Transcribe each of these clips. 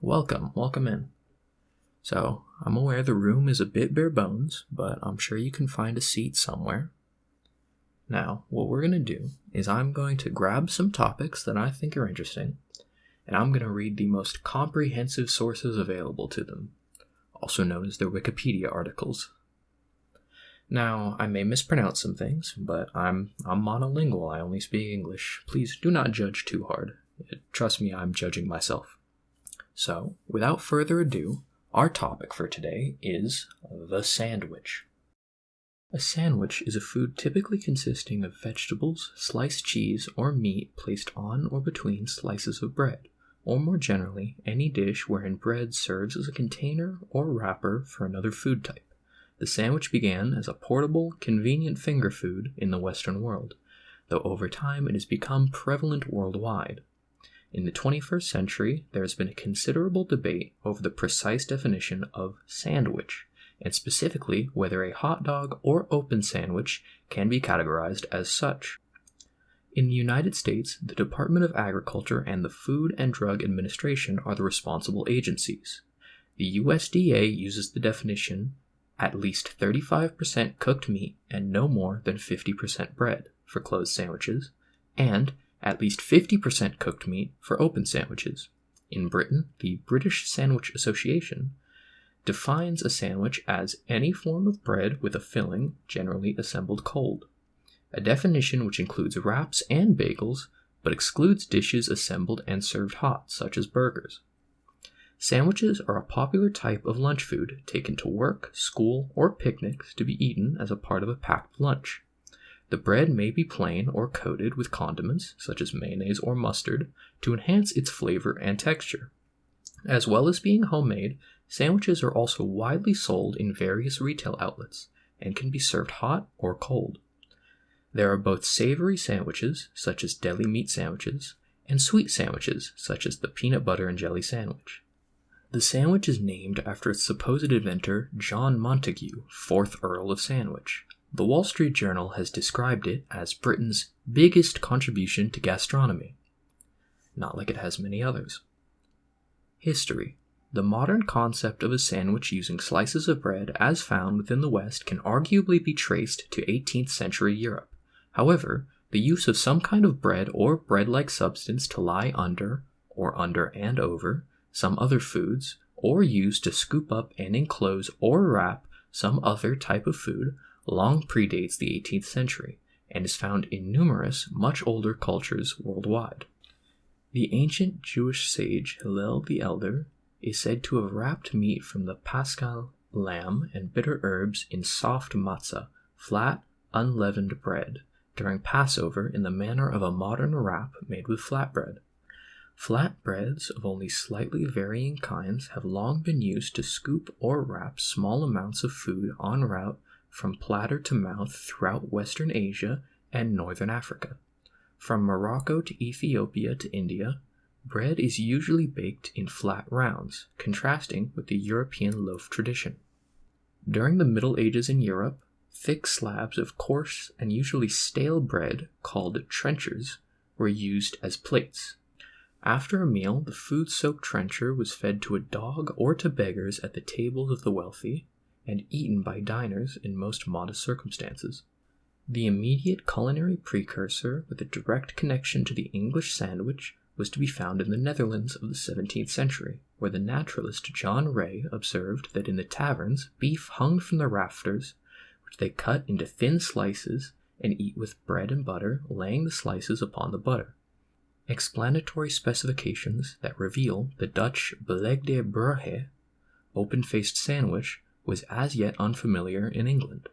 Welcome in. So, I'm aware the room is a bit bare bones, but I'm sure you can find a seat somewhere. Now, what we're going to do is I'm going to grab some topics that I think are interesting, and I'm going to read the most comprehensive sources available to them, also known as their Wikipedia articles. Now, I may mispronounce some things, but I'm monolingual, I only speak English. Please do not judge too hard. Trust me, I'm judging myself. So, without further ado, our topic for today is the sandwich. A sandwich is a food typically consisting of vegetables, sliced cheese, or meat placed on or between slices of bread, or more generally, any dish wherein bread serves as a container or wrapper for another food type. The sandwich began as a portable, convenient finger food in the Western world, though over time it has become prevalent worldwide. In the 21st century, there has been a considerable debate over the precise definition of sandwich, and specifically whether a hot dog or open sandwich can be categorized as such. In the United States, the Department of Agriculture and the Food and Drug Administration are the responsible agencies. The USDA uses the definition at least 35% cooked meat and no more than 50% bread for closed sandwiches, and at least 50% cooked meat for open sandwiches. In Britain, the British Sandwich Association defines a sandwich as any form of bread with a filling, generally assembled cold. A definition which includes wraps and bagels, but excludes dishes assembled and served hot, such as burgers. Sandwiches are a popular type of lunch food taken to work, school, or picnics to be eaten as a part of a packed lunch. The bread may be plain or coated with condiments, such as mayonnaise or mustard, to enhance its flavor and texture. As well as being homemade, sandwiches are also widely sold in various retail outlets and can be served hot or cold. There are both savory sandwiches, such as deli meat sandwiches, and sweet sandwiches, such as the peanut butter and jelly sandwich. The sandwich is named after its supposed inventor, John Montagu, 4th Earl of Sandwich. The Wall Street Journal has described it as Britain's biggest contribution to gastronomy. Not like it has many others. History. The modern concept of a sandwich using slices of bread as found within the West can arguably be traced to 18th century Europe. However, the use of some kind of bread or bread-like substance to lie under, or under and over, some other foods, or used to scoop up and enclose or wrap some other type of food long predates the 18th century and is found in numerous, much older cultures worldwide. The ancient Jewish sage Hillel the Elder is said to have wrapped meat from the Paschal lamb and bitter herbs in soft matzah, flat, unleavened bread, during Passover in the manner of a modern wrap made with flatbread. Flatbreads of only slightly varying kinds have long been used to scoop or wrap small amounts of food en route from platter to mouth throughout Western Asia and Northern Africa. From Morocco to Ethiopia to India, bread is usually baked in flat rounds, contrasting with the European loaf tradition. During the Middle Ages in Europe, thick slabs of coarse and usually stale bread, called trenchers, were used as plates. After a meal, the food-soaked trencher was fed to a dog or to beggars at the tables of the wealthy, and eaten by diners in most modest circumstances. The immediate culinary precursor with a direct connection to the English sandwich was to be found in the Netherlands of the 17th century, where the naturalist John Ray observed that in the taverns beef hung from the rafters, which they cut into thin slices and eat with bread and butter, laying the slices upon the butter. Explanatory specifications that reveal the Dutch beleg de brugge, open-faced sandwich, was as yet unfamiliar in England.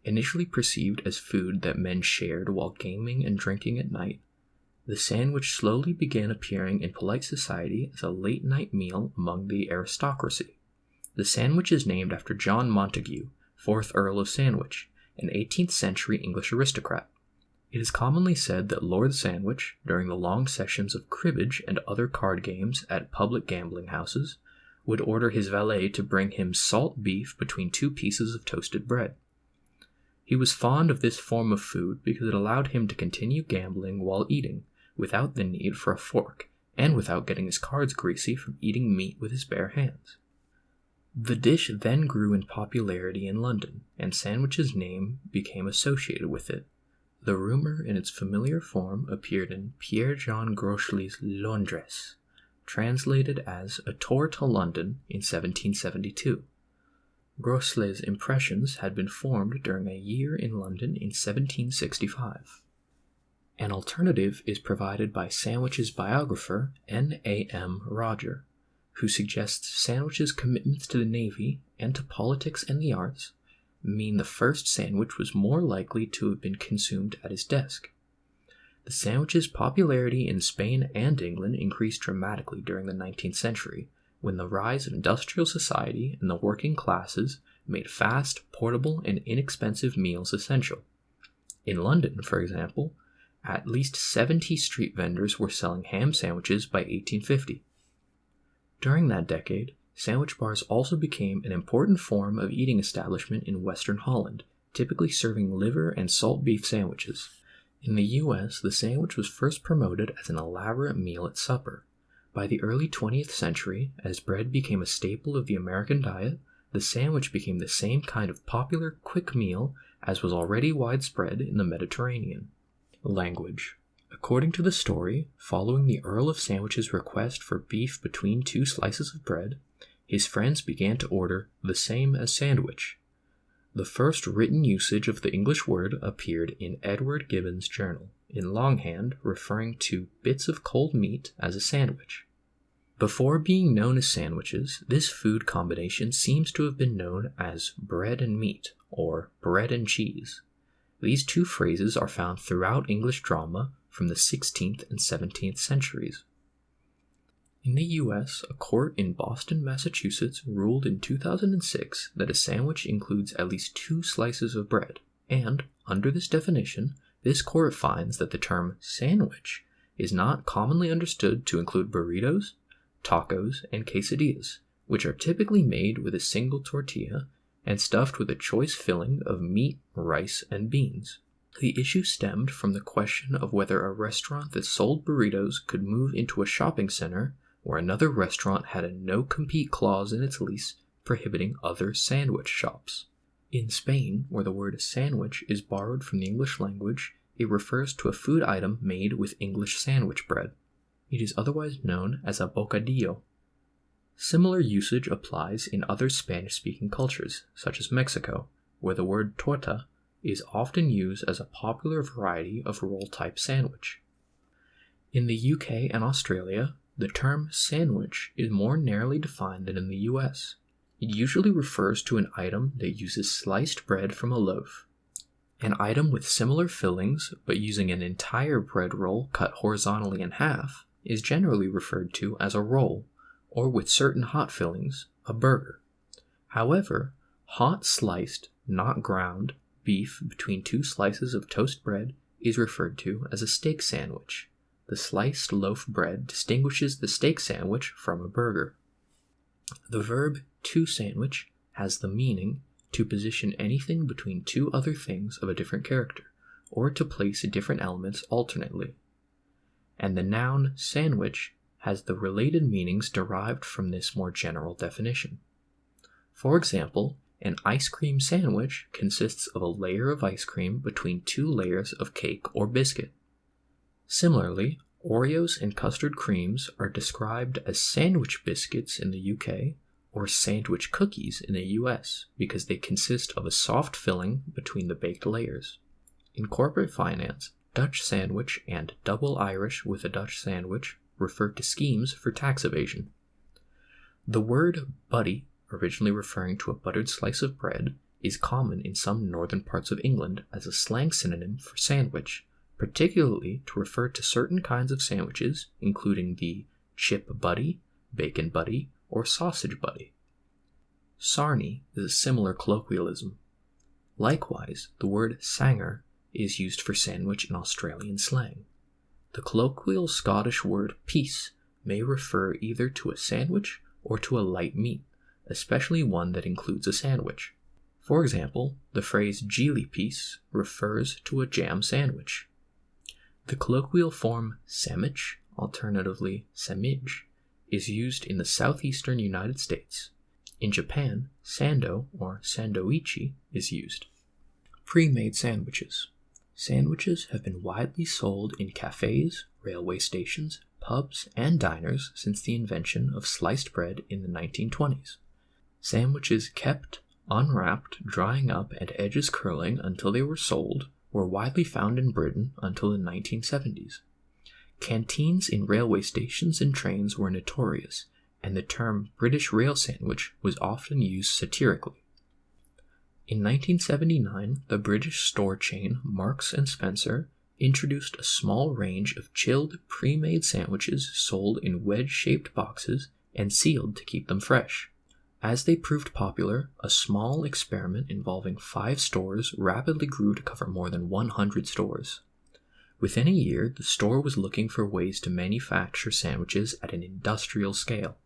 Initially perceived as food that men shared while gaming and drinking at night, the sandwich slowly began appearing in polite society as a late-night meal among the aristocracy. The sandwich is named after John Montagu, 4th Earl of Sandwich, an 18th century English aristocrat. It is commonly said that Lord Sandwich, during the long sessions of cribbage and other card games at public gambling houses, would order his valet to bring him salt beef between 2 pieces of toasted bread. He was fond of this form of food because it allowed him to continue gambling while eating, without the need for a fork, and without getting his cards greasy from eating meat with his bare hands. The dish then grew in popularity in London, and sandwich's name became associated with it. The rumor in its familiar form appeared in Pierre Jean Grosley's Londres, translated as A Tour to London in 1772. Grosley's impressions had been formed during a year in London in 1765. An alternative is provided by Sandwich's biographer, N.A.M. Roger, who suggests Sandwich's commitments to the Navy and to politics and the arts mean the first sandwich was more likely to have been consumed at his desk. The sandwich's popularity in Spain and England increased dramatically during the 19th century, when the rise of industrial society and the working classes made fast, portable, and inexpensive meals essential. In London, for example, at least 70 street vendors were selling ham sandwiches by 1850. During that decade, sandwich bars also became an important form of eating establishment in Western Holland, typically serving liver and salt beef sandwiches. In the US, the sandwich was first promoted as an elaborate meal at supper. By the early 20th century, as bread became a staple of the American diet, the sandwich became the same kind of popular quick meal as was already widespread in the Mediterranean. Language. According to the story, following the Earl of Sandwich's request for beef between two slices of bread, his friends began to order the same as sandwich. The first written usage of the English word appeared in Edward Gibbon's journal, in longhand, referring to bits of cold meat as a sandwich. Before being known as sandwiches, this food combination seems to have been known as bread and meat, or bread and cheese. These two phrases are found throughout English drama from the 16th and 17th centuries. In the US, a court in Boston, Massachusetts ruled in 2006 that a sandwich includes at least 2 slices of bread, and, under this definition, this court finds that the term sandwich is not commonly understood to include burritos, tacos, and quesadillas, which are typically made with a single tortilla and stuffed with a choice filling of meat, rice, and beans. The issue stemmed from the question of whether a restaurant that sold burritos could move into a shopping center where another restaurant had a no-compete clause in its lease prohibiting other sandwich shops. In Spain, where the word sandwich is borrowed from the English language, it refers to a food item made with English sandwich bread. It is otherwise known as a bocadillo. Similar usage applies in other Spanish-speaking cultures, such as Mexico, where the word torta is often used as a popular variety of roll-type sandwich. In the UK and Australia, the term sandwich is more narrowly defined than in the US. It usually refers to an item that uses sliced bread from a loaf. An item with similar fillings, but using an entire bread roll cut horizontally in half, is generally referred to as a roll, or with certain hot fillings, a burger. However, hot sliced, not ground, beef between 2 slices of toast bread is referred to as a steak sandwich. The sliced loaf bread distinguishes the steak sandwich from a burger. The verb to sandwich has the meaning to position anything between 2 other things of a different character, or to place different elements alternately. And the noun sandwich has the related meanings derived from this more general definition. For example, an ice cream sandwich consists of a layer of ice cream between 2 layers of cake or biscuit. Similarly, Oreos and custard creams are described as sandwich biscuits in the UK or sandwich cookies in the US because they consist of a soft filling between the baked layers. In corporate finance, Dutch sandwich and double Irish with a Dutch sandwich refer to schemes for tax evasion. The word buddy, originally referring to a buttered slice of bread, is common in some northern parts of England as a slang synonym for sandwich, particularly to refer to certain kinds of sandwiches, including the chip buddy, bacon buddy, or sausage buddy. Sarnie is a similar colloquialism. Likewise, the word sanger is used for sandwich in Australian slang. The colloquial Scottish word piece may refer either to a sandwich or to a light meat, especially one that includes a sandwich. For example, the phrase geely piece refers to a jam sandwich. The colloquial form sandwich alternatively sandwich, is used in the southeastern United States. In Japan, sando or sandoichi is used. Pre-made sandwiches. Sandwiches have been widely sold in cafes, railway stations, pubs, and diners since the invention of sliced bread in the 1920s. Sandwiches kept, unwrapped, drying up, and edges curling until they were sold were widely found in Britain until the 1970s. Canteens in railway stations and trains were notorious, and the term British rail sandwich was often used satirically. In 1979, the British store chain Marks & Spencer introduced a small range of chilled, pre-made sandwiches sold in wedge-shaped boxes and sealed to keep them fresh. As they proved popular, a small experiment involving 5 stores rapidly grew to cover more than 100 stores. Within a year, the store was looking for ways to manufacture sandwiches at an industrial scale.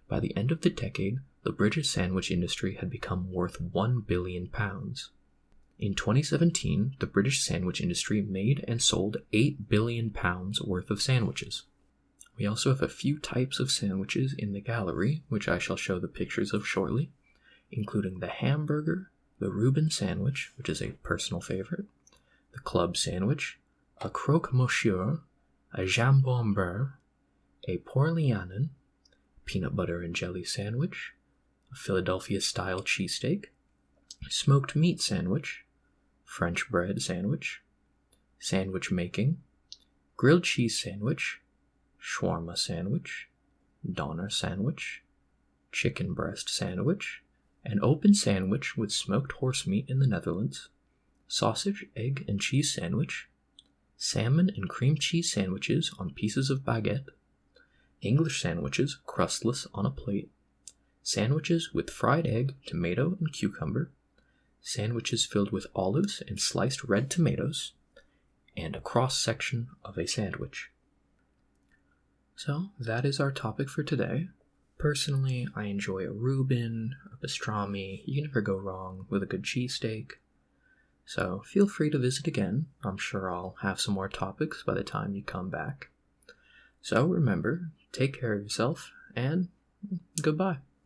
By the end of the decade, the British sandwich industry had become worth £1 billion. In 2017, the British sandwich industry made and sold £8 billion worth of sandwiches. We also have a few types of sandwiches in the gallery, which I shall show the pictures of shortly, including the hamburger, the Reuben sandwich, which is a personal favorite, the club sandwich, a croque-monsieur, a jambon beurre, a Porlianen, peanut butter and jelly sandwich, a Philadelphia-style cheesesteak, smoked meat sandwich, French bread sandwich, sandwich making, grilled cheese sandwich, shawarma sandwich, doner sandwich, chicken breast sandwich, an open sandwich with smoked horse meat in the Netherlands, sausage, egg, and cheese sandwich, salmon and cream cheese sandwiches on pieces of baguette, English sandwiches crustless on a plate, sandwiches with fried egg, tomato, and cucumber, sandwiches filled with olives and sliced red tomatoes, and a cross-section of a sandwich. So, that is our topic for today. Personally, I enjoy a Reuben, a pastrami. You can never go wrong with a good cheesesteak. So, feel free to visit again. I'm sure I'll have some more topics by the time you come back. So, remember, take care of yourself, and goodbye.